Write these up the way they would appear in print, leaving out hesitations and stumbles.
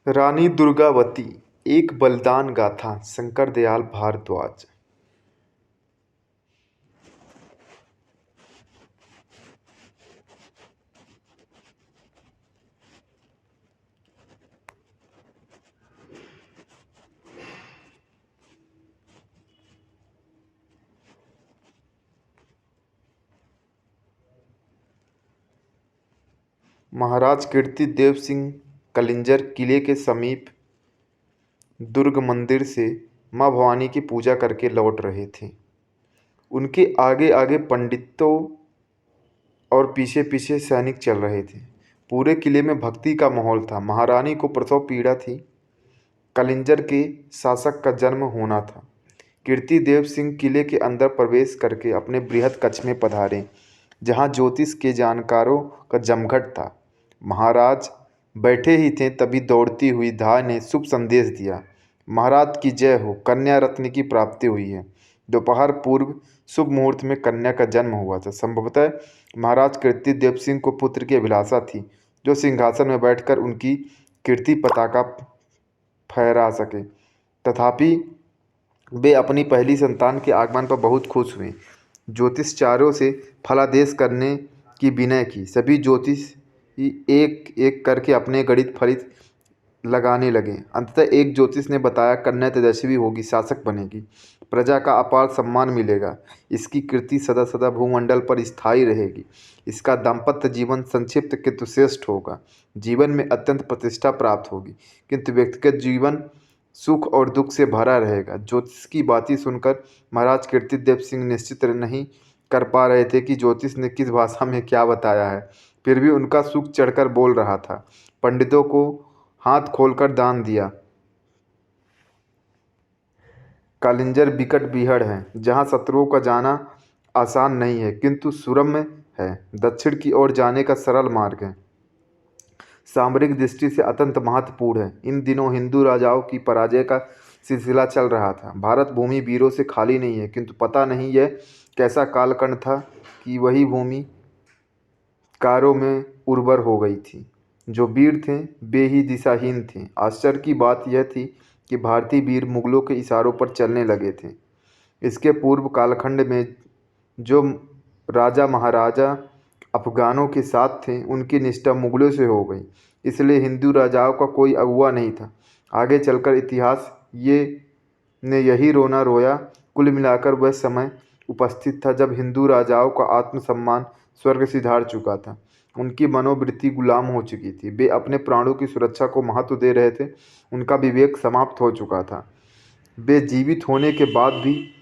रानी दुर्गावती एक बलिदान गाथा। शंकर दयाल भारद्वाज। महाराज कीर्ति देव सिंह कलिंजर किले के समीप दुर्ग मंदिर से माँ भवानी की पूजा करके लौट रहे थे। उनके आगे आगे पंडितों और पीछे पीछे सैनिक चल रहे थे। पूरे किले में भक्ति का माहौल था। महारानी को प्रसव पीड़ा थी। कलिंजर के शासक का जन्म होना था। कीर्ति देव सिंह किले के अंदर प्रवेश करके अपने बृहद कक्ष में पधारे, जहाँ ज्योतिष के जानकारों का जमघट था। महाराज बैठे ही थे, तभी दौड़ती हुई धाय ने शुभ संदेश दिया। महाराज की जय हो, कन्या रत्न की प्राप्ति हुई है। दोपहर पूर्व शुभ मुहूर्त में कन्या का जन्म हुआ था। संभवतः महाराज कीर्ति देव सिंह को पुत्र की अभिलाषा थी, जो सिंहासन में बैठकर उनकी कीर्ति पताका फहरा सके। तथापि वे अपनी पहली संतान के आगमन पर बहुत खुश हुए। ज्योतिषचार्यों से फलादेश करने की विनय की। सभी ज्योतिष एक एक करके अपने गणित फलित लगाने लगे। अंततः एक ज्योतिष ने बताया, कन्या तेजस्वी होगी, शासक बनेगी, प्रजा का अपार सम्मान मिलेगा, इसकी कीर्ति सदा सदा भूमंडल पर स्थायी रहेगी, इसका दाम्पत्य जीवन संक्षिप्त किंतु श्रेष्ठ होगा, जीवन में अत्यंत प्रतिष्ठा प्राप्त होगी, किंतु व्यक्तिगत जीवन सुख और दुख से भरा रहेगा। ज्योतिष की बातें सुनकर महाराज कीर्ति देव सिंह निश्चित नहीं कर पा रहे थे कि ज्योतिष ने किस भाषा में क्या बताया है। फिर भी उनका सुख चढ़कर बोल रहा था। पंडितों को हाथ खोलकर दान दिया। कलिंजर विकट बीहड़ है, जहाँ शत्रुओं का जाना आसान नहीं है, किंतु सुरम्य है। दक्षिण की ओर जाने का सरल मार्ग है। सामरिक दृष्टि से अत्यंत महत्वपूर्ण है। इन दिनों हिंदू राजाओं की पराजय का सिलसिला चल रहा था। भारत भूमि वीरों से खाली नहीं है, किंतु पता नहीं यह कैसा कालखंड था कि वही भूमि कारों में उर्वर हो गई थी। जो वीर थे वे ही दिशाहीन थे। आश्चर्य की बात यह थी कि भारतीय वीर मुगलों के इशारों पर चलने लगे थे। इसके पूर्व कालखंड में जो राजा महाराजा अफगानों के साथ थे, उनकी निष्ठा मुगलों से हो गई, इसलिए हिंदू राजाओं का कोई अगुआ नहीं था। आगे चलकर इतिहास ने यही रोना रोया। कुल मिलाकर वह समय उपस्थित था जब हिंदू राजाओं का आत्मसम्मान स्वर्ग सिधार चुका था। उनकी मनोवृत्ति गुलाम हो चुकी थी। वे अपने प्राणों की सुरक्षा को महत्व दे रहे थे। उनका विवेक समाप्त हो चुका था। वे जीवित होने के बाद भी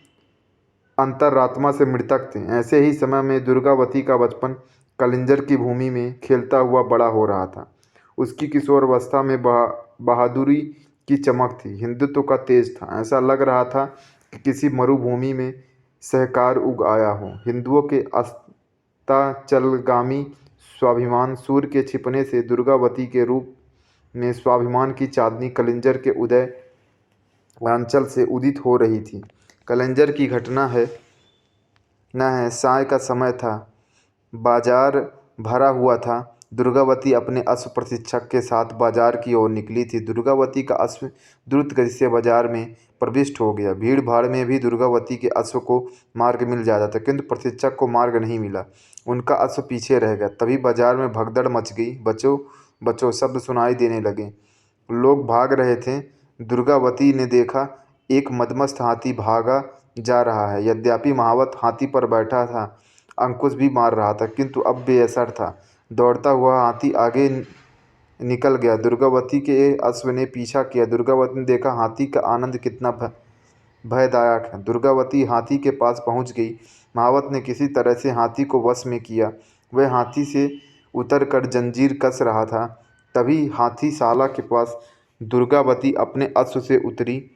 अंतरात्मा से मृतक थे। ऐसे ही समय में दुर्गावती का बचपन कलिंजर की भूमि में खेलता हुआ बड़ा हो रहा था। उसकी किशोरावस्था में बहादुरी की चमक थी, हिंदुत्व का तेज था। ऐसा लग रहा था कि किसी मरुभूमि में सहकार उग आया हो। हिंदुओं के अस्ताचलगामी स्वाभिमान सूर्य के छिपने से दुर्गावती के रूप में स्वाभिमान की चांदनी कलिंजर के उदय अंचल से उदित हो रही थी। कलिंजर की घटना है न है, साय का समय था, बाजार भरा हुआ था। दुर्गावती अपने अश्व प्रशिक्षक के साथ बाजार की ओर निकली थी। दुर्गावती का अश्व द्रुत गति से बाजार में प्रविष्ट हो गया। भीड़ भाड़ में भी दुर्गावती के अश्व को मार्ग मिल जाता था, किंतु प्रशिक्षक को मार्ग नहीं मिला। उनका अश्व पीछे रह गया। तभी बाजार में भगदड़ मच गई। बचो बचो शब्द सुनाई देने लगे। लोग भाग रहे थे। दुर्गावती ने देखा, एक मदमस्त हाथी भागा जा रहा है। यद्यपि महावत हाथी पर बैठा था, अंकुश भी मार रहा था, किंतु अब बेअसर था। दौड़ता हुआ हाथी आगे निकल गया। दुर्गावती के अश्व ने पीछा किया। दुर्गावती ने देखा हाथी का आनंद कितना भयदायक है। दुर्गावती हाथी के पास पहुंच गई। महावत ने किसी तरह से हाथी को वश में किया। वह हाथी से उतर कर जंजीर कस रहा था। तभी हाथीशाला के पास दुर्गावती अपने अश्व से उतरी।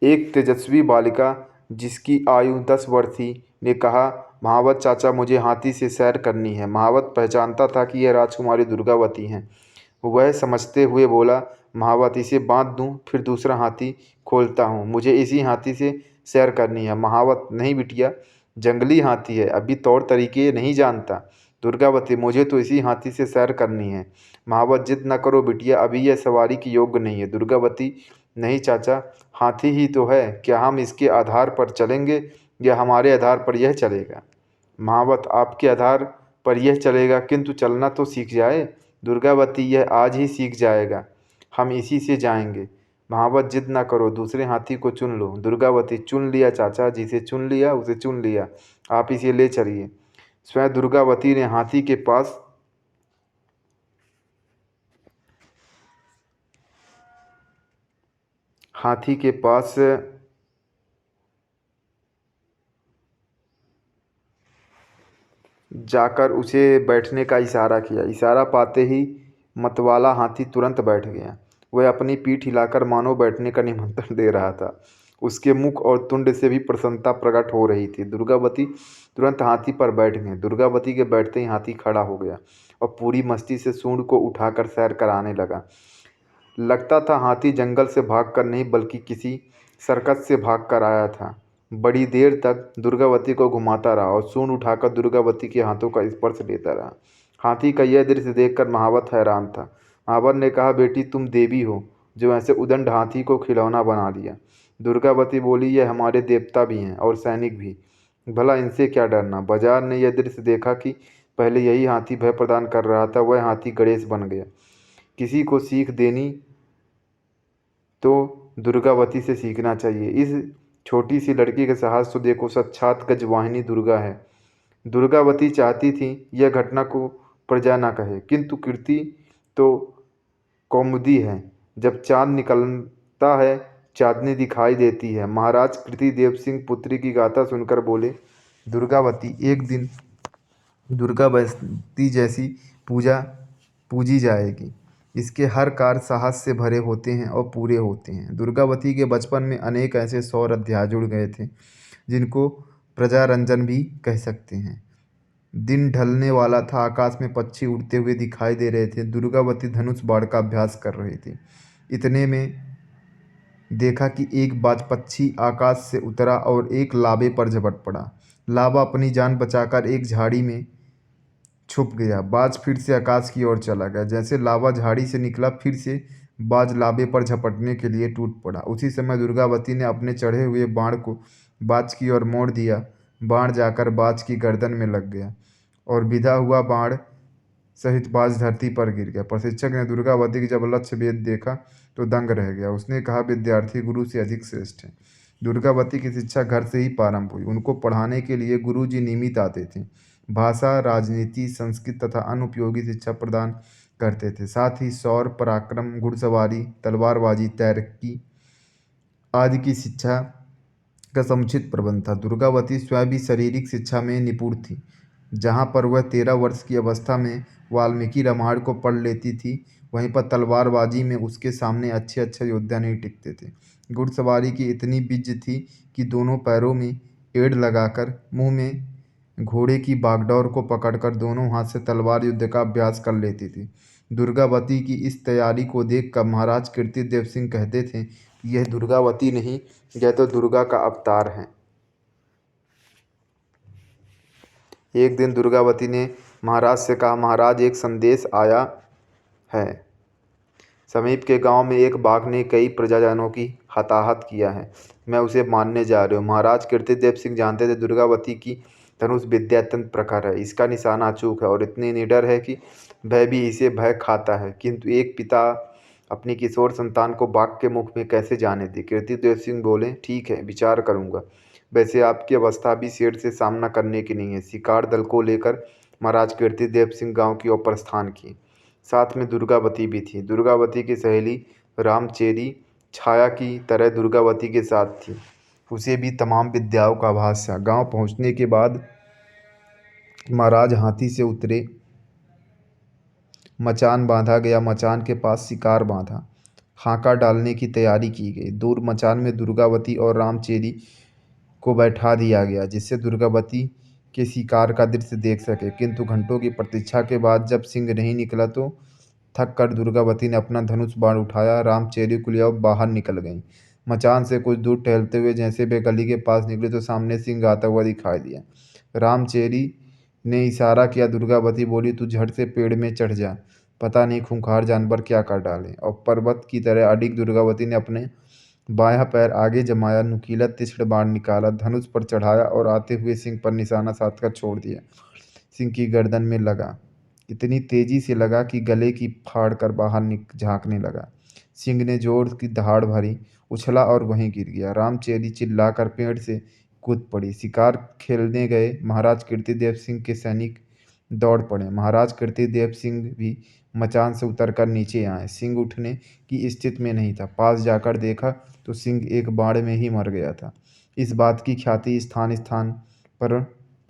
एक तेजस्वी बालिका जिसकी आयु 10 वर्ष थी ने कहा, महावत चाचा, मुझे हाथी से सैर करनी है। महावत पहचानता था कि यह राजकुमारी दुर्गावती हैं। वह समझते हुए बोला, महावत, इसे बांध दूं, फिर दूसरा हाथी खोलता हूँ। मुझे इसी हाथी से सैर करनी है। महावत, नहीं बिटिया, जंगली हाथी है, अभी तौर तरीके नहीं जानता। दुर्गावती, मुझे तो इसी हाथी से सैर करनी है। महावत, जिद न करो बिटिया, अभी यह सवारी की योग्य नहीं है। दुर्गावती, नहीं चाचा, हाथी ही तो है, क्या हम इसके आधार पर चलेंगे या हमारे आधार पर यह चलेगा? महावत, आपके आधार पर यह चलेगा, किंतु चलना तो सीख जाए। दुर्गावती, यह आज ही सीख जाएगा, हम इसी से जाएंगे। महावत, जिद ना करो, दूसरे हाथी को चुन लो। दुर्गावती, चुन लिया चाचा, जिसे चुन लिया उसे चुन लिया, आप इसे ले चलिए। स्वयं दुर्गावती ने हाथी के पास जाकर उसे बैठने का इशारा किया। इशारा पाते ही मतवाला हाथी तुरंत बैठ गया। वह अपनी पीठ हिलाकर मानो बैठने का निमंत्रण दे रहा था। उसके मुख और तुंड से भी प्रसन्नता प्रकट हो रही थी। दुर्गावती तुरंत हाथी पर बैठ गए। दुर्गावती के बैठते ही हाथी खड़ा हो गया और पूरी मस्ती से सूंड को उठाकर सैर कराने लगा। लगता था हाथी जंगल से भागकर नहीं बल्कि किसी सर्कस से भागकर आया था। बड़ी देर तक दुर्गावती को घुमाता रहा और सूंड उठाकर दुर्गावती के हाथों का स्पर्श लेता रहा। हाथी का यह दृश्य देखकर महावत हैरान था। महावत ने कहा, बेटी, तुम देवी हो जो ऐसे उदंड हाथी को खिलौना बना लिया। दुर्गावती बोली, यह हमारे देवता भी हैं और सैनिक भी, भला इनसे क्या डरना। बाजार ने यह दृश्य देखा कि पहले यही हाथी भय प्रदान कर रहा था, वह हाथी गणेश बन गया। किसी को सीख देनी तो दुर्गावती से सीखना चाहिए। इस छोटी सी लड़की के साहस तो देखो, साक्षात गजवाहिनी दुर्गा है। दुर्गावती चाहती थी यह घटना को प्रजा न कहे, किंतु कीर्ति तो कौमुदी है। जब चांद निकलता है चांदनी दिखाई देती है। महाराज कीर्ति देव सिंह पुत्री की गाथा सुनकर बोले, दुर्गावती, एक दिन दुर्गावती जैसी पूजा पूजी जाएगी। इसके हर कार्य साहस से भरे होते हैं और पूरे होते हैं। दुर्गावती के बचपन में अनेक ऐसे सौर अध्याय जुड़ गए थे जिनको प्रजारंजन भी कह सकते हैं। दिन ढलने वाला था, आकाश में पक्षी उड़ते हुए दिखाई दे रहे थे। दुर्गावती धनुष बाण का अभ्यास कर रही थी। इतने में देखा कि एक बाज पक्षी आकाश से उतरा और एक लावे पर झपट पड़ा। लावा अपनी जान बचाकर एक झाड़ी में छुप गया। बाज फिर से आकाश की ओर चला गया। जैसे लावा झाड़ी से निकला, फिर से बाज लावे पर झपटने के लिए टूट पड़ा। उसी समय दुर्गावती ने अपने चढ़े हुए बाण को बाज की ओर मोड़ दिया। बाण जाकर बाज की गर्दन में लग गया और विधा हुआ बाण सहित बाज धरती पर गिर गया। प्रशिक्षक ने दुर्गावती की जब लक्ष्य भेद देखा तो दंग रह गया। उसने कहा, विद्यार्थी गुरु से अधिक श्रेष्ठ है। दुर्गावती की शिक्षा घर से ही प्रारंभ हुई। उनको पढ़ाने के लिए गुरुजी नियमित आते थे। भाषा, राजनीति, संस्कृत तथा अन्य उपयोगी शिक्षा प्रदान करते थे। साथ ही सौर पराक्रम, घुड़सवारी, तलवारबाजी, तैराकी आदि की शिक्षा का समुचित प्रबंध था। दुर्गावती स्वयं भी शारीरिक शिक्षा में निपुण थी। जहाँ पर वह 13 वर्ष की अवस्था में वाल्मीकि रामायण को पढ़ लेती थी, वहीं पर तलवारबाजी में उसके सामने अच्छे अच्छे योद्धा नहीं टिकते थे। घुड़सवारी की इतनी विद्य थी कि दोनों पैरों में एड़ लगाकर मुंह में घोड़े की बागडोर को पकड़कर दोनों हाथ से तलवार युद्ध का अभ्यास कर लेती थी। दुर्गावती की इस तैयारी को देखकर महाराज कीर्तिदेव सिंह कहते थे, यह दुर्गावती नहीं, यह तो दुर्गा का अवतार है। एक दिन दुर्गावती ने महाराज से कहा, महाराज, एक संदेश आया है। समीप के गांव में एक बाघ ने कई प्रजाजनों की हताहत किया है। मैं उसे मारने जा रही हूँ। महाराज कीर्तिदेव सिंह जानते थे दुर्गावती की धनुष विद्या अत्यंत प्रखर है। इसका निशाना अचूक है और इतनी निडर है कि भय भी इसे भय खाता है। किंतु एक पिता अपनी किशोर संतान को बाघ के मुख में कैसे जाने दे? कीर्तिदेव सिंह बोले, ठीक है, विचार करूँगा। वैसे आपकी अवस्था भी शेर से सामना करने की नहीं है। शिकार दल को लेकर महाराज कीर्तिदेव सिंह गांव की ओर प्रस्थान किए। साथ में दुर्गावती भी थी। दुर्गावती की सहेली रामचेरी छाया की तरह दुर्गावती के साथ थी। उसे भी तमाम विद्याओं का आभास था। गांव पहुंचने के बाद महाराज हाथी से उतरे। मचान बांधा गया। मचान के पास शिकार बांधा, हाका डालने की तैयारी की गई। दूर मचान में दुर्गावती और रामचेरी को बैठा दिया गया, जिससे दुर्गावती के शिकार का दृश्य देख सके। किंतु घंटों की प्रतीक्षा के बाद जब सिंह नहीं निकला तो थक कर दुर्गावती ने अपना धनुष बाण उठाया, रामचेरी को लिया और बाहर निकल गई। मचान से कुछ दूर टहलते हुए जैसे वे गली के पास निकले तो सामने सिंह आता हुआ दिखाई दिया। रामचेरी ने इशारा किया। दुर्गावती बोली, तू झट से पेड़ में चढ़ जा, पता नहीं खूंखार जानवर क्या कर डाले। और पर्वत की तरह अडिग दुर्गावती ने अपने बायां पैर आगे जमाया, नुकीला तीक्ष्ण बाण निकाला, धनुष पर चढ़ाया और आते हुए सिंह पर निशाना साधकर छोड़ दिया। सिंह की गर्दन में लगा, इतनी तेजी से लगा कि गले की फाड़ कर बाहर झांकने लगा। सिंह ने जोर की दहाड़ भरी, उछला और वहीं गिर गया। रामचेरी चिल्लाकर पेड़ से कूद पड़ी। शिकार खेलने गए महाराज कीर्तिदेव सिंह के सैनिक दौड़ पड़े। महाराज कीर्तिदेव सिंह भी मचान से उतरकर नीचे आए। सिंह उठने की स्थिति में नहीं था। पास जाकर देखा तो सिंह एक बाड़ में ही मर गया था। इस बात की ख्याति स्थान स्थान पर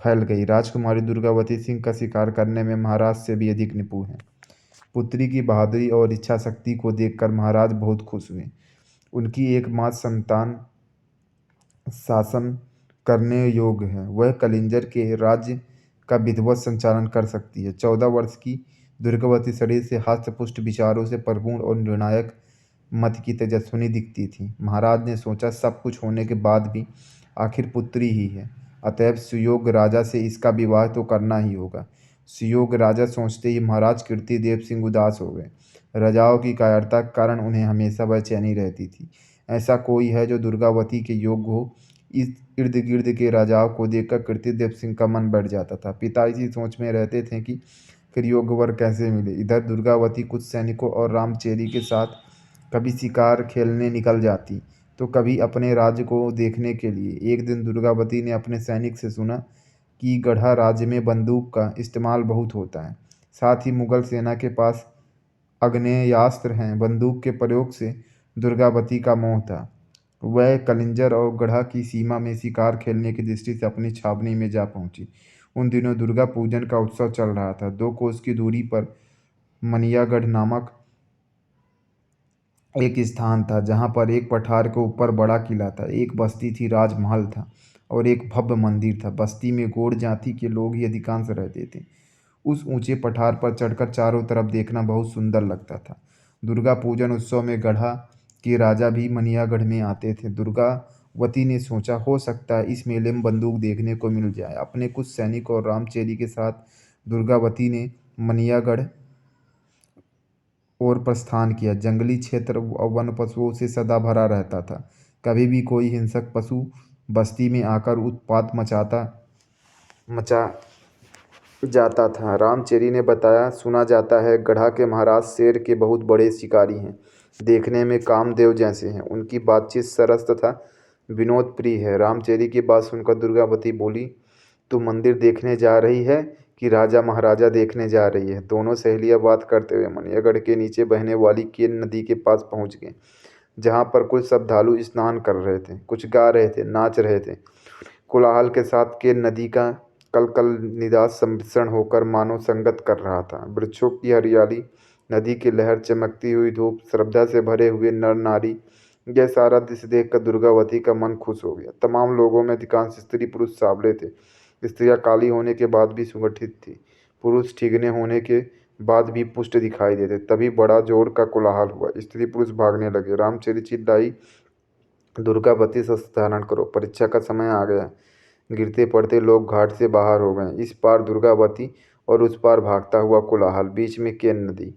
फैल गई। राजकुमारी दुर्गावती सिंह का शिकार करने में महाराज से भी अधिक निपुण है। पुत्री की बहादुरी और इच्छा शक्ति को देखकर महाराज बहुत खुश हुए। उनकी एकमात्र संतान शासन करने योग्य है। वह कलिंजर के राज्य का विधिवत संचालन कर सकती है। 14 वर्ष की दुर्गावती शरीर से हष्ट-पुष्ट, विचारों से परिपूर्ण और निर्णायक मति की तेजस्विनी दिखती थी। महाराज ने सोचा, सब कुछ होने के बाद भी आखिर पुत्री ही है, अतएव सुयोग्य राजा से इसका विवाह तो करना ही होगा। सुयोग्य राजा सोचते ही महाराज कीर्तिदेव सिंह उदास हो गए। राजाओं की कायरता के कारण उन्हें हमेशा बेचैनी रहती थी। ऐसा कोई है जो दुर्गावती के योग्य हो? इस इर्द गिर्द के राजाओं को देखकर कीर्तिदेव सिंह का मन बढ़ जाता था। पिता इसी सोच में रहते थे कि फिर योग्य वर कैसे मिले। इधर दुर्गावती कुछ सैनिकों और रामचेरी के साथ कभी शिकार खेलने निकल जाती, तो कभी अपने राज्य को देखने के लिए। एक दिन दुर्गावती ने अपने सैनिक से सुना कि गढ़ा राज्य में बंदूक का इस्तेमाल बहुत होता है, साथ ही मुगल सेना के पास आग्नेयास्त्र हैं। बंदूक के प्रयोग से दुर्गावती का मोह था। वह कलिंजर और गढ़ा की सीमा में शिकार खेलने की दृष्टि से अपनी छावनी में जा पहुंची। उन दिनों दुर्गा पूजन का उत्सव चल रहा था। 2 कोस की दूरी पर मनियागढ़ नामक एक स्थान था, जहाँ पर एक पठार के ऊपर बड़ा किला था, एक बस्ती थी, राजमहल था और एक भव्य मंदिर था। बस्ती में गौड़ जाति के लोग ही अधिकांश रहते थे। उस ऊंचे पठार पर चढ़कर चारों तरफ देखना बहुत सुंदर लगता था। दुर्गा पूजन उत्सव में गढ़ा के राजा भी मनियागढ़ में आते थे। दुर्गावती ने सोचा, हो सकता है इस मेले में बंदूक देखने को मिल जाए। अपने कुछ सैनिक और रामचेरी के साथ दुर्गावती ने मनियागढ़ और प्रस्थान किया। जंगली क्षेत्र वन पशुओं से सदा भरा रहता था। कभी भी कोई हिंसक पशु बस्ती में आकर उत्पात मचा जाता था। रामचेरी ने बताया, सुना जाता है गढ़ा के महाराज शेर के बहुत बड़े शिकारी हैं, देखने में कामदेव जैसे हैं। उनकी बातचीत सरस तथा विनोद प्रिय है। रामचेरी की बात सुनकर दुर्गावती बोली, तू मंदिर देखने जा रही है कि राजा महाराजा देखने जा रही है? दोनों सहेलियां बात करते हुए मनियागढ़ के नीचे बहने वाली केन नदी के पास पहुंच गए, जहां पर कुछ श्रद्धालु स्नान कर रहे थे, कुछ गा रहे थे, नाच रहे थे। कोलाहल के साथ केन नदी का कलकल निदान सम्मिश्रण होकर मानो संगत कर रहा था। वृक्षों की हरियाली, नदी की लहर, चमकती हुई धूप, श्रद्धा से भरे हुए नर नारी, यह सारा दृश्य देखकर दुर्गावती का मन खुश हो गया। तमाम लोगों में अधिकांश स्त्री पुरुष सावले थे। स्त्रियां काली होने के बाद भी सुगठित थी, पुरुष ठीगने होने के बाद भी पुष्ट दिखाई देते। तभी बड़ा जोर का कोलाहल हुआ, स्त्री पुरुष भागने लगे। रामचेरी चिल्लाई, दुर्गावती शस्त्र धारण करो, परीक्षा का समय आ गया। गिरते पड़ते लोग घाट से बाहर हो गए। इस पार दुर्गावती और उस पार भागता हुआ कोलाहल, बीच में केन नदी।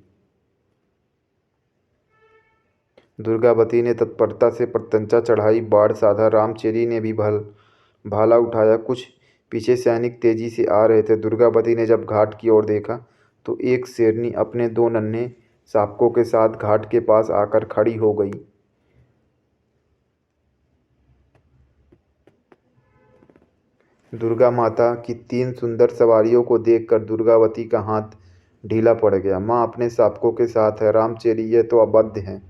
दुर्गावती ने तत्परता से प्रत्यंचा चढ़ाई, बाढ़ साधा। रामचेरी ने भी भाला उठाया। कुछ पीछे सैनिक तेजी से आ रहे थे। दुर्गावती ने जब घाट की ओर देखा तो एक शेरनी अपने 2 नन्हे शावकों के साथ घाट के पास आकर खड़ी हो गई। दुर्गा माता की 3 सुंदर सवारियों को देखकर दुर्गावती का हाथ ढीला पड़ गया। माँ अपने शावकों के साथ है। रामचेरी, यह तो अबद्ध है।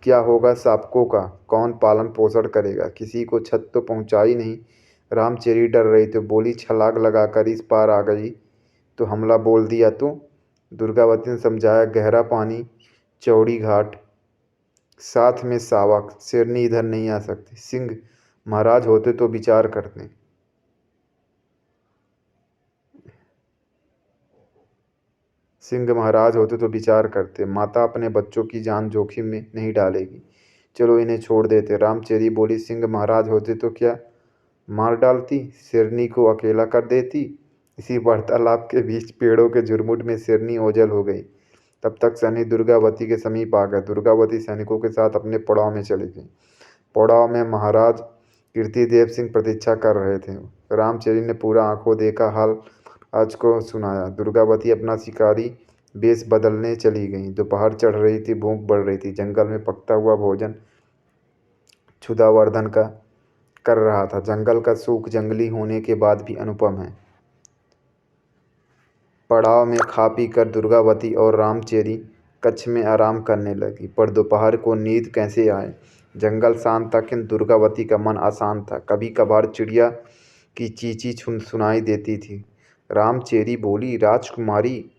क्या होगा शावकों का? कौन पालन पोषण करेगा? किसी को छत तो पहुँचा ही नहीं। रामचेरी डर रही तो बोली, छलांग लगाकर इस पार आ गई तो हमला बोल दिया तो? दुर्गावती ने समझाया, गहरा पानी, चौड़ी घाट, साथ में शावक, शेरनी इधर नहीं आ सकती। सिंह महाराज होते तो विचार करते। सिंह महाराज होते तो विचार करते। माता अपने बच्चों की जान जोखिम में नहीं डालेगी। चलो इन्हें छोड़ देते। रामचेरी बोली, सिंह महाराज होते तो क्या मार डालती, शेरनी को अकेला कर देती? इसी वार्तालाप के बीच पेड़ों के झुरमुट में शेरनी ओझल हो गई। तब तक सैनिक दुर्गावती के समीप आ गए। दुर्गावती सैनिकों के साथ अपने पड़ाव में चली गई। पड़ाव में महाराज कीर्तिदेव सिंह प्रतीक्षा कर रहे थे। रामचेरी ने पूरा आंखों देखा हाल आज को सुनाया। दुर्गावती अपना शिकारी वेश बदलने चली गई। दोपहर चढ़ रही थी, भूख बढ़ रही थी। जंगल में पकता हुआ भोजन क्षुधावर्धन का कर रहा था। जंगल का सूख जंगली होने के बाद भी अनुपम है। पड़ाव में खा पी कर दुर्गावती और रामचेरी कच्छ में आराम करने लगी। पर दोपहर को नींद कैसे आए। जंगल शांत था, किंतु दुर्गावती का मन अशांत था। कभी कभार चिड़िया की चींची सुनाई देती थी। रामचेरी बोली, राजकुमारी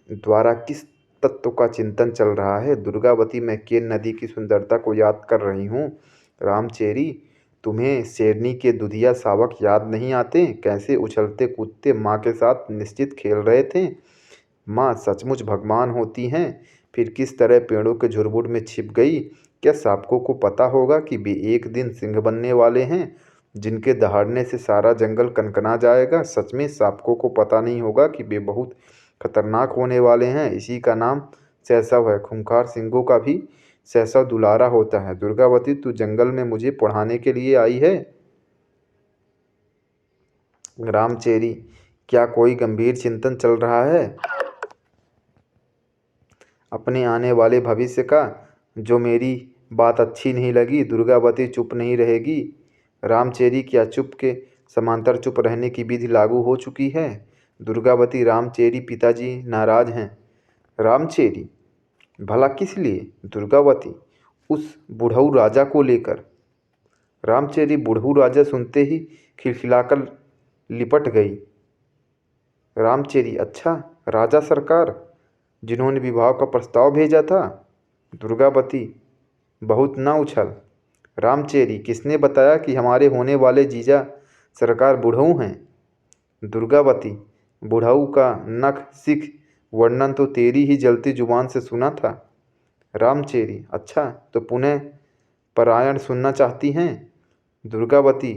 द्वारा किस तत्व का चिंतन चल रहा है। दुर्गावती, मैं केन नदी की सुंदरता को याद कर रही हूँ। रामचेरी, तुम्हें शेरनी के दुधिया शावक याद नहीं आते। कैसे उछलते कूदते माँ के साथ निश्चित खेल रहे थे। माँ सचमुच भगवान होती हैं। फिर किस तरह पेड़ों के झुरमुट में छिप गई। क्या शावकों को पता होगा कि वे एक दिन सिंह बनने वाले हैं, जिनके दहाड़ने से सारा जंगल कनकना जाएगा। सच में शावकों को पता नहीं होगा कि वे बहुत खतरनाक होने वाले हैं। इसी का नाम शैशव है। खूंखार सिंहों का भी शैशव दुलारा होता है। दुर्गावती, तू जंगल में मुझे पढ़ाने के लिए आई है। रामचेरी, क्या कोई गंभीर चिंतन चल रहा है अपने आने वाले भविष्य का। जो मेरी बात अच्छी नहीं लगी। दुर्गावती चुप नहीं रहेगी। रामचेरी, क्या चुप के समांतर चुप रहने की विधि लागू हो चुकी है। दुर्गावती, रामचेरी, पिताजी नाराज हैं। रामचेरी, भला किस लिए। दुर्गावती, उस बुढ़ऊ राजा को लेकर। रामचेरी, बुढ़ऊ राजा सुनते ही खिलखिलाकर लिपट गई। रामचेरी, अच्छा, राजा सरकार, जिन्होंने विवाह का प्रस्ताव भेजा था। दुर्गावती, बहुत न उछल। रामचेरी, किसने बताया कि हमारे होने वाले जीजा सरकार बुढ़ऊ हैं। दुर्गावती, बुढ़ऊ का नख सिख वर्णन तो तेरी ही जलती जुबान से सुना था। रामचेरी, अच्छा, तो पुनः पारायण सुनना चाहती हैं। दुर्गावती,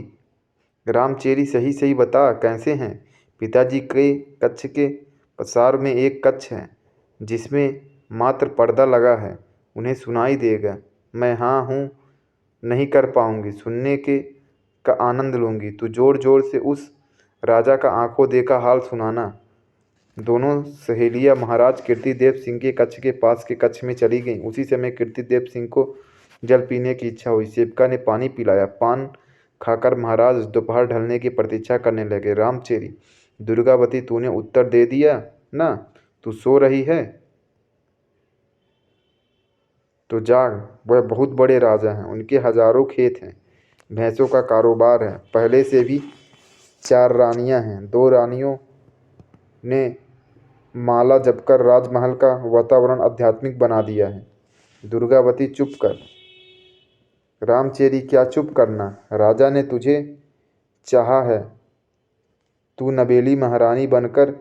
रामचेरी, सही सही बता, कैसे हैं। पिताजी के कक्ष के पसार में एक कक्ष है, जिसमें मात्र पर्दा लगा है। उन्हें सुनाई देगा। मैं हाँ हूँ नहीं कर पाऊँगी। सुनने के का आनंद लूँगी। तू जोर जोर से उस राजा का आंखों देखा हाल सुनाना। दोनों सहेलियां महाराज कीर्तिदेव सिंह के कक्ष के पास के कक्ष में चली गईं। उसी समय कीर्तिदेव सिंह को जल पीने की इच्छा हुई। सेवका ने पानी पिलाया। पान खाकर महाराज दोपहर ढलने की प्रतीक्षा करने लगे। रामचेरी, दुर्गावती, तूने उत्तर दे दिया ना। तू सो रही है तो जाग। वह बहुत बड़े राजा हैं। उनके हजारों खेत हैं। भैंसों का कारोबार है। पहले से भी 4 रानियां हैं। 2 रानियों ने माला जपकर राजमहल का वातावरण आध्यात्मिक बना दिया है। दुर्गावती, चुप कर। रामचेरी, क्या चुप करना। राजा ने तुझे चाहा है। तू नबेली महारानी बनकर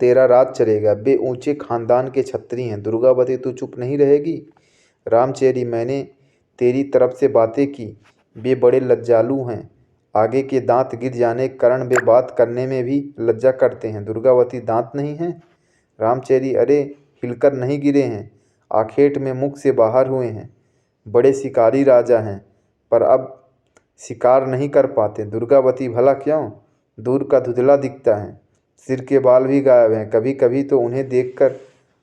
तेरा राज चलेगा। वे ऊंचे खानदान के छत्री हैं। दुर्गावती, तू चुप नहीं रहेगी। रामचेरी, मैंने तेरी तरफ से बातें की। वे बड़े लज्जालु हैं। आगे के दांत गिर जाने के कारण वे बात करने में भी लज्जा करते हैं। दुर्गावती, दांत नहीं हैं। रामचेरी, अरे, हिलकर नहीं गिरे हैं, आखेट में मुख से बाहर हुए हैं। बड़े शिकारी राजा हैं, पर अब शिकार नहीं कर पाते। दुर्गावती, भला क्यों। दूर का धुंधला दिखता है। सिर के बाल भी गायब हैं। कभी कभी तो उन्हें देखकर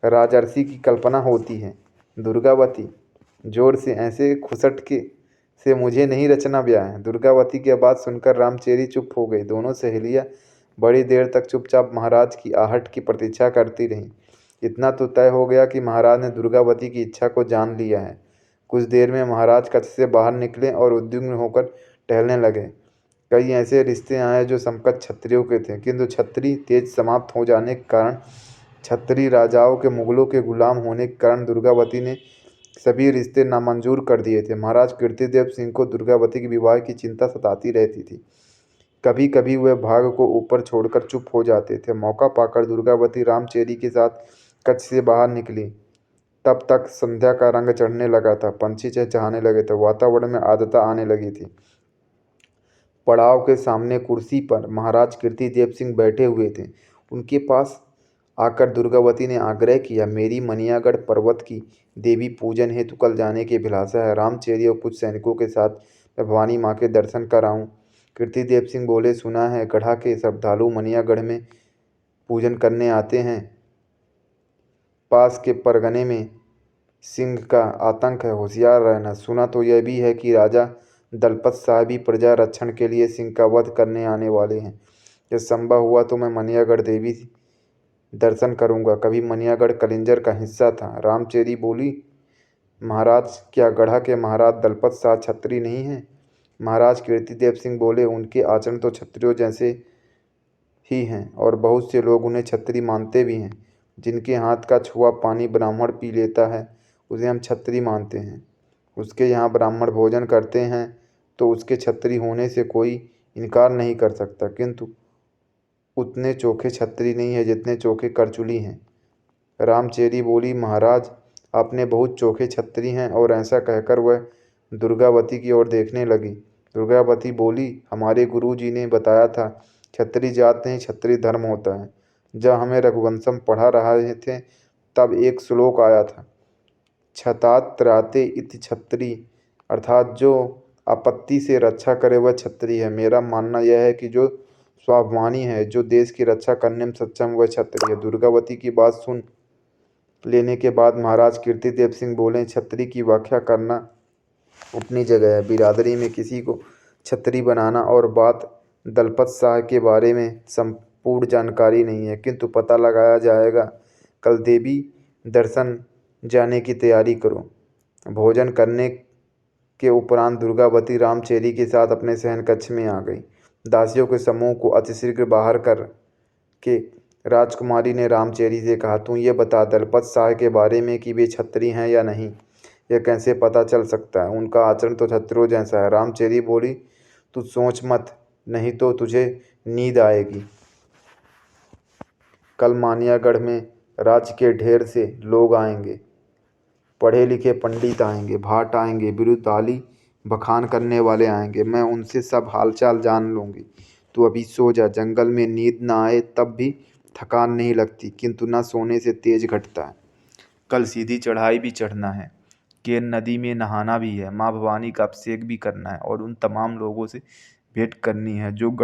राजर्षि की कल्पना होती है। दुर्गावती, जोर से, ऐसे खुसट के से मुझे नहीं रचना ब्याह। दुर्गावती की बात सुनकर रामचेरी चुप हो गई। दोनों सहेलियां बड़ी देर तक चुपचाप महाराज की आहट की प्रतीक्षा करती रहीं। इतना तो तय हो गया कि महाराज ने दुर्गावती की इच्छा को जान लिया है। कुछ देर में महाराज कक्ष से बाहर निकले और उद्विग्न होकर टहलने लगे। कई ऐसे रिश्ते आए जो समकक्ष क्षत्रियों के थे, किंतु क्षत्रिय तेज समाप्त हो जाने के कारण, क्षत्रिय राजाओं के मुगलों के गुलाम होने के कारण दुर्गावती ने सभी रिश्ते नामंजूर कर दिए थे। महाराज कीर्तिदेव सिंह को दुर्गावती के विवाह की चिंता सताती रहती थी। कभी कभी वह भाग को ऊपर छोड़कर चुप हो जाते थे। मौका पाकर दुर्गावती रामचेरी के साथ कच्छ से बाहर निकली। तब तक संध्या का रंग चढ़ने लगा था। पंछी चहचहाने लगे थे। वातावरण में आर्द्रता आने लगी थी। पड़ाव के सामने कुर्सी पर महाराज कीर्तिदेव सिंह बैठे हुए थे। उनके पास आकर दुर्गावती ने आग्रह किया, मेरी मनियागढ़ पर्वत की देवी पूजन हेतु कल जाने की अभिलाषा है। रामचेरी और कुछ सैनिकों के साथ मैं भवानी माँ के दर्शन कर आऊँ। कीर्तिदेव सिंह बोले, सुना है गढ़ा के श्रद्धालु मनियागढ़ में पूजन करने आते हैं। पास के परगने में सिंह का आतंक है, होशियार रहना। सुना तो यह भी है कि राजा दलपत साहब भी प्रजा रक्षण के लिए सिंह का वध करने आने वाले हैं। जब संभव हुआ तो मैं मनियागढ़ देवी दर्शन करूंगा। कभी मनियागढ़ कलिंजर का हिस्सा था। रामचेरी बोली, महाराज क्या गढ़ा के महाराज दलपत शाह छत्री नहीं हैं? महाराज कीर्तिदेव सिंह बोले, उनके आचरण तो छत्रियों जैसे ही हैं और बहुत से लोग उन्हें छत्री मानते भी हैं। जिनके हाथ का छुआ पानी ब्राह्मण पी लेता है उसे हम छत्री मानते हैं। उसके यहाँ ब्राह्मण भोजन करते हैं तो उसके छत्री होने से कोई इनकार नहीं कर सकता, किंतु उतने चोखे छत्री नहीं है जितने चोखे करचुली हैं। रामचेरी बोली, महाराज आपने बहुत चोखे छत्री हैं। और ऐसा कहकर वह दुर्गावती की ओर देखने लगी। दुर्गावती बोली, हमारे गुरु जी ने बताया था छत्री जात नहीं छत्री धर्म होता है। जब हमें रघुवंशम पढ़ा रहे थे तब एक श्लोक आया था, छतात्राते इति छत्री, अर्थात जो आपत्ति से रक्षा करे वह छत्री है। मेरा मानना यह है कि जो स्वाभिमानी है, जो देश की रक्षा करने में सक्षम, वह छत्री है। दुर्गावती की बात सुन लेने के बाद महाराज कीर्तिदेव सिंह बोले, छत्री की व्याख्या करना अपनी जगह है। बिरादरी में किसी को छत्री बनाना और बात दलपत शाह के बारे में संपूर्ण जानकारी नहीं है, किंतु पता लगाया जाएगा। कल देवी दर्शन जाने की तैयारी करो। भोजन करने के उपरांत दुर्गावती रामचेरी के साथ अपने शयन कक्ष में आ गई। दासियों के समूह को अतिशीघ्र बाहर कर के राजकुमारी ने रामचेरी से कहा, तू ये बता दलपत शाह के बारे में कि वे छत्री हैं या नहीं। यह कैसे पता चल सकता है? उनका आचरण तो छत्रियों जैसा है। रामचेरी बोली, तू सोच मत, नहीं तो तुझे नींद आएगी। कल मानियागढ़ में राज्य के ढेर से लोग आएंगे, पढ़े लिखे पंडित आएंगे, भाट आएंगे, बिरुदाली बखान करने वाले आएंगे। मैं उनसे सब हालचाल जान लूँगी। तू अभी सो जा। जंगल में नींद ना आए तब भी थकान नहीं लगती, किंतु न सोने से तेज घटता है। कल सीधी चढ़ाई भी चढ़ना है, केन नदी में नहाना भी है, माँ भवानी का अभिषेक भी करना है और उन तमाम लोगों से भेंट करनी है जो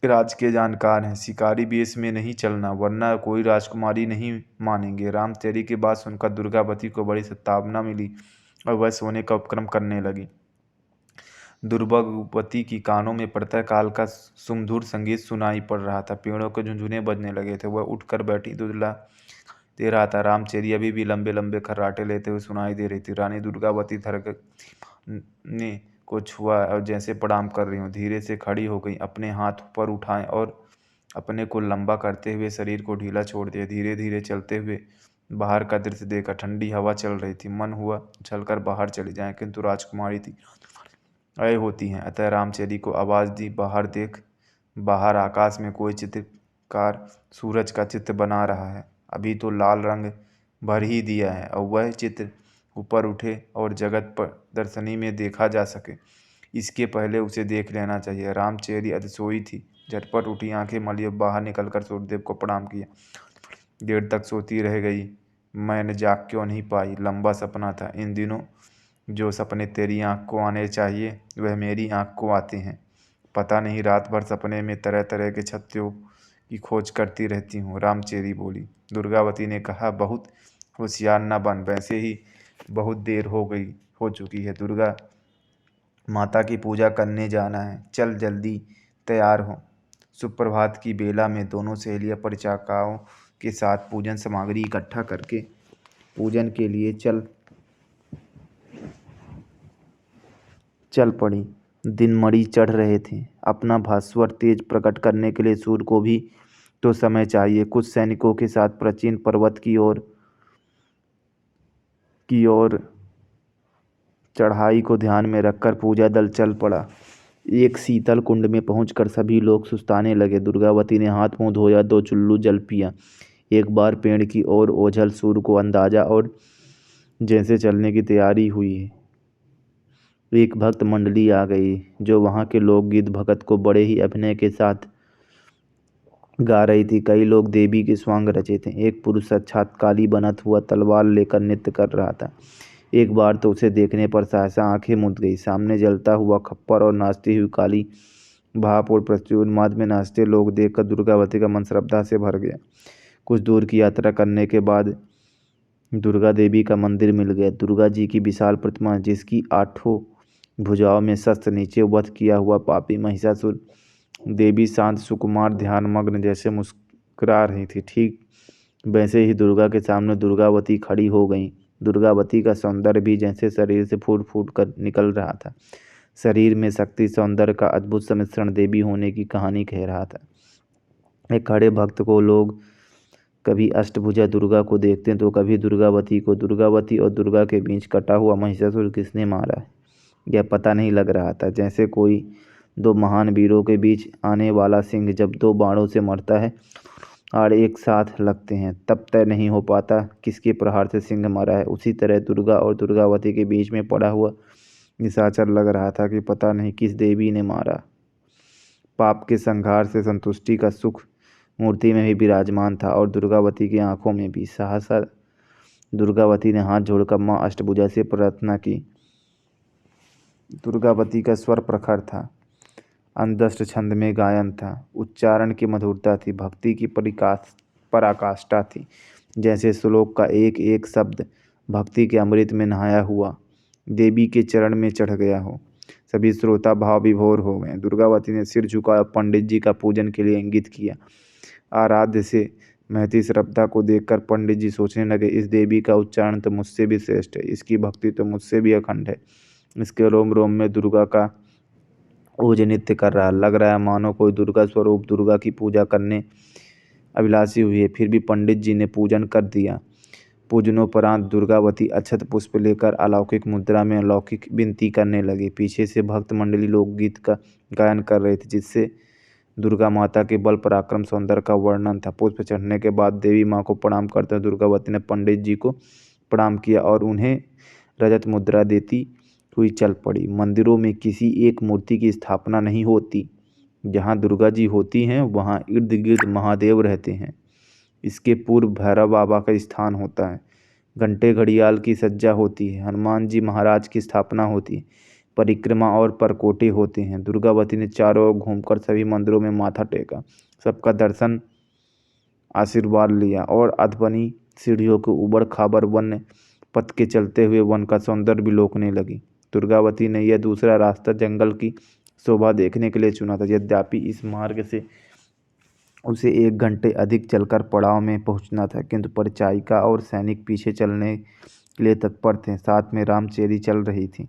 राज के जानकार हैं। शिकारी वेश में नहीं चलना, वरना कोई राजकुमारी नहीं मानेंगे। रामचेरी की बात सुनकर दुर्गावती को बड़ी सत्तावना मिली और वह सोने का उपक्रम करने लगी। दुर्गावती की कानों में प्रातः काल का सुमधुर संगीत सुनाई पड़ रहा था। पेड़ों के झुंझुने बजने लगे थे। वह उठकर बैठी दुल्हा दे रहा था। रामचेरी अभी भी लंबे लंबे खर्राटे लेते हुए सुनाई दे रही थी। रानी दुर्गावती ने को छुआ और जैसे प्रणाम कर रही हूँ, धीरे से खड़ी हो गई। अपने हाथ ऊपर उठाए और अपने को लंबा करते हुए शरीर को ढीला छोड़ दिया। धीरे धीरे चलते हुए बाहर का दृश्य देखा। ठंडी हवा चल रही थी। मन हुआ चलकर बाहर चली जाए, किंतु राजकुमारी थी अय होती हैं। अतः रामचेरी को आवाज़ दी, बाहर देख। बाहर आकाश में कोई चित्रकार सूरज का चित्र बना रहा है। अभी तो लाल रंग भर ही दिया है और वह चित्र ऊपर उठे और जगत पर दर्शनी में देखा जा सके, इसके पहले उसे देख लेना चाहिए। रामचेरी अतिसोई थी। झटपट उठी, आंखें मली, बाहर निकलकर सूर्यदेव को प्रणाम किया। देर तक सोती रह गई। मैंने जाग क्यों नहीं पाई? लंबा सपना था। इन दिनों जो सपने तेरी आँख को आने चाहिए वह मेरी आँख को आते हैं। पता नहीं रात भर सपने में तरह तरह के छत्रियों की खोज करती रहती हूँ। रामचेरी बोली। दुर्गावती ने कहा, बहुत होशियार न बन, वैसे ही बहुत देर हो चुकी है। दुर्गा माता की पूजा करने जाना है, चल जल्दी तैयार हो। सुप्रभात की बेला में दोनों सहेलियां परिचारिकाओं के साथ पूजन सामग्री इकट्ठा करके पूजन के लिए चल पड़ी। दिन मड़ी चढ़ रहे थे। अपना भास्वर तेज प्रकट करने के लिए सूर्य को भी तो समय चाहिए। कुछ सैनिकों के साथ प्राचीन पर्वत की ओर चढ़ाई को ध्यान में रखकर पूजा दल चल पड़ा। एक शीतल कुंड में पहुंचकर सभी लोग सुस्ताने लगे। दुर्गावती ने हाथ मुंह धोया, 2 चुल्लू जल पिया। एक बार पेड़ की ओर ओझल सूर को अंदाजा और जैसे चलने की तैयारी हुई। एक भक्त मंडली आ गई जो वहाँ के लोकगीत भगत को बड़े ही अभिनय के साथ गा रही थी। कई लोग देवी के स्वांग रचे थे। एक पुरुष साक्षात काली बनत हुआ तलवार लेकर नृत्य कर रहा था। एक बार तो उसे देखने पर सहसा आंखें मूंद गई। सामने जलता हुआ खप्पर और नाचती हुई काली भाप और पृथ्वी उन्माद में नाचते लोग देखकर दुर्गावती का मन श्रद्धा से भर गया। कुछ दूर की यात्रा करने के बाद दुर्गा देवी का मंदिर मिल गया। दुर्गा जी की विशाल प्रतिमा, जिसकी 8 भुजाओं में शस्त्र, नीचे वध किया हुआ पापी महिषासुर। देवी शांत सुकुमार ध्यानमग्न जैसे मुस्कुरा रही थी। ठीक वैसे ही दुर्गा के सामने दुर्गावती खड़ी हो गई। दुर्गावती का सौंदर्य भी जैसे शरीर से फूट फूट कर निकल रहा था। शरीर में शक्ति सौंदर्य का अद्भुत सम्मिश्रण देवी होने की कहानी कह रहा था। एक खड़े भक्त को लोग कभी अष्टभुजा दुर्गा को देखते तो कभी दुर्गावती को। दुर्गावती और दुर्गा के बीच कटा हुआ महिषासुर किसने मारा है, यह पता नहीं लग रहा था। जैसे कोई दो महान वीरों के बीच आने वाला सिंह जब 2 बाणों से मरता है और एक साथ लगते हैं, तब तय नहीं हो पाता किसके प्रहार से सिंह मरा है। उसी तरह दुर्गा और दुर्गावती के बीच में पड़ा हुआ निशाचर लग रहा था कि पता नहीं किस देवी ने मारा। पाप के संहार से संतुष्टि का सुख मूर्ति में भी विराजमान था और दुर्गावती की आंखों में भी। सहसा दुर्गावती ने हाथ जोड़कर माँ अष्टभुजा से प्रार्थना की। दुर्गावती का स्वर प्रखर था, अंदस्ट छंद में गायन था, उच्चारण की मधुरता थी, भक्ति की पराकाष्ठा थी। जैसे श्लोक का एक एक शब्द भक्ति के अमृत में नहाया हुआ देवी के चरण में चढ़ गया हो। सभी श्रोता भाव विभोर हो गए। दुर्गावती ने सिर झुकाया, पंडित जी का पूजन के लिए इंगित किया। आराध्य से महती श्रद्धा को देखकर पंडित जी सोचने लगे, इस देवी का उच्चारण तो मुझसे भी श्रेष्ठ है, इसकी भक्ति तो मुझसे भी अखंड है। इसके रोम रोम में दुर्गा का ओज नृत्य कर रहा, लग रहा है मानो कोई दुर्गा स्वरूप दुर्गा की पूजा करने अभिलाषी हुई है। फिर भी पंडित जी ने पूजन कर दिया। पूजनोपरांत दुर्गावती अक्षत पुष्प लेकर अलौकिक मुद्रा में अलौकिक विनती करने लगी। पीछे से भक्त मंडली लोकगीत का गायन कर रहे थे, जिससे दुर्गा माता के बल पराक्रम सौंदर्य का वर्णन था। पुष्प चढ़ने के बाद देवी माँ को प्रणाम करते हुए दुर्गावती ने पंडित जी को प्रणाम किया और उन्हें रजत मुद्रा देती हुई चल पड़ी। मंदिरों में किसी एक मूर्ति की स्थापना नहीं होती। जहाँ दुर्गा जी होती हैं वहाँ इर्द गिर्द महादेव रहते हैं। इसके पूर्व भैरव बाबा का स्थान होता है। घंटे घड़ियाल की सज्जा होती है। हनुमान जी महाराज की स्थापना होती है। परिक्रमा और परकोटे होते हैं। दुर्गावती ने चारों ओर घूमकर सभी मंदिरों में माथा टेका, सबका दर्शन आशीर्वाद लिया और अधबनी सीढ़ियों के ऊबड़ खाबड़ वन पथ के चलते हुए वन का सौंदर्य विलोकने लगी। दुर्गावती ने यह दूसरा रास्ता जंगल की शोभा देखने के लिए चुना था। यद्यपि इस मार्ग से उसे 1 घंटे अधिक चलकर पड़ाव में पहुंचना था, किंतु परिचारिका और सैनिक पीछे चलने के लिए तत्पर थे। साथ में रामचेरी चल रही थी।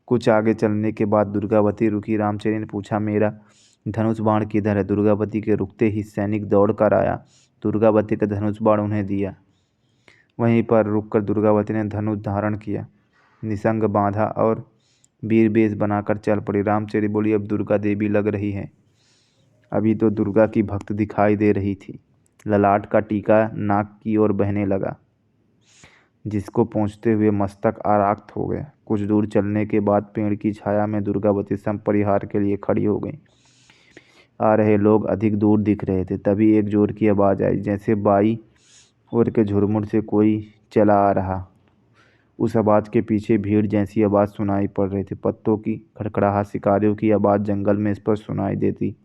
कुछ आगे चलने के बाद दुर्गावती रुकी। रामचेरी ने पूछा, मेरा धनुष बाण किधर है? दुर्गावती के रुकते ही सैनिक दौड़ कर आया। दुर्गावती का धनुष बाण उन्हें दिया। वहीं पर रुककर दुर्गावती ने धनुष धारण किया, निसंग बांधा और वीर वेश बनाकर चल पड़ी। रामचेरी बोली, अब दुर्गा देवी लग रही है। अभी तो दुर्गा की भक्त दिखाई दे रही थी। ललाट का टीका नाक की ओर बहने लगा, जिसको पहुँचते हुए मस्तक आराक्त हो गया। कुछ दूर चलने के बाद पेड़ की छाया में दुर्गावती संपरिहार के लिए खड़ी हो गई। आ रहे लोग अधिक दूर दिख रहे थे। तभी एक जोर की आवाज़ आई, जैसे बाई ओर के झुरमुट से कोई चला आ रहा। उस आवाज़ के पीछे भीड़ जैसी आवाज़ सुनाई पड़ रही थी। पत्तों की खड़खड़ाहट, शिकारियों की आवाज़ जंगल में स्पष्ट सुनाई देती।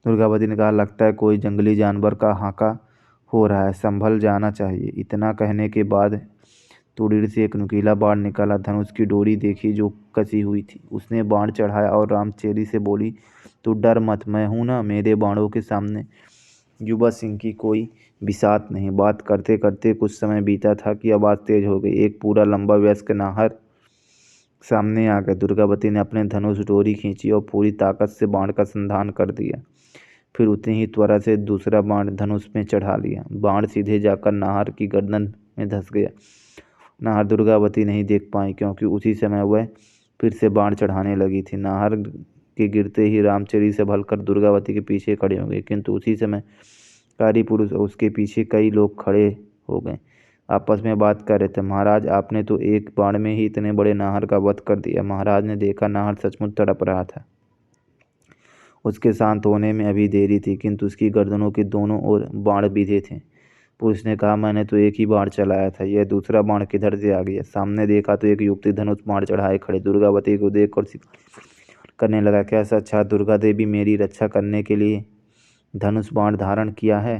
दुर्गावती ने कहा, लगता है कोई जंगली जानवर का हाका हो रहा है, संभल जाना चाहिए। इतना कहने के बाद तुड़ीर से एक नुकीला बाण निकाला। धनुष की डोरी देखी जो कसी हुई थी। उसने बाण चढ़ाया और रामचेरी से बोली, तू डर मत, मैं हूं ना, मेरे बाणों के सामने युवा सिंह की कोई बिसात नहीं। बात करते करते कुछ समय बीता था कि आवाज़ तेज हो गई। एक पूरा लंबा वयस्क नाहर सामने आ गया। दुर्गावती ने अपने धनुष डोरी खींची और पूरी ताकत से बाण का संधान कर दिया। फिर उतनी ही त्वरा से दूसरा बाण धनुष में चढ़ा लिया। बाण सीधे जाकर नाहर की गर्दन में धंस गया। नाहर दुर्गावती नहीं देख पाई, क्योंकि उसी समय वह फिर से बाण चढ़ाने लगी थी। नाहर के गिरते ही रामचेरी से भलकर दुर्गावती के पीछे खड़े हो गए, किंतु उसी समय कारी पुरुष और उसके पीछे कई लोग खड़े हो गए, आपस में बात कर रहे थे। महाराज, आपने तो एक बाण में ही इतने बड़े नाहर का वध कर दिया। महाराज ने देखा नाहर सचमुच तड़प रहा था। उसके शांत होने में अभी देरी थी, किंतु उसकी गर्दनों के दोनों ओर बाण बिधे थे। पुरुष ने कहा, मैंने तो एक ही बाण चलाया था, यह दूसरा बाण किधर से आ गया? सामने देखा तो एक युवती धनुष बाण चढ़ाए खड़े दुर्गावती को देख और करने लगा, क्या सच है दुर्गा देवी मेरी रक्षा करने के लिए धनुष बाण धारण किया है?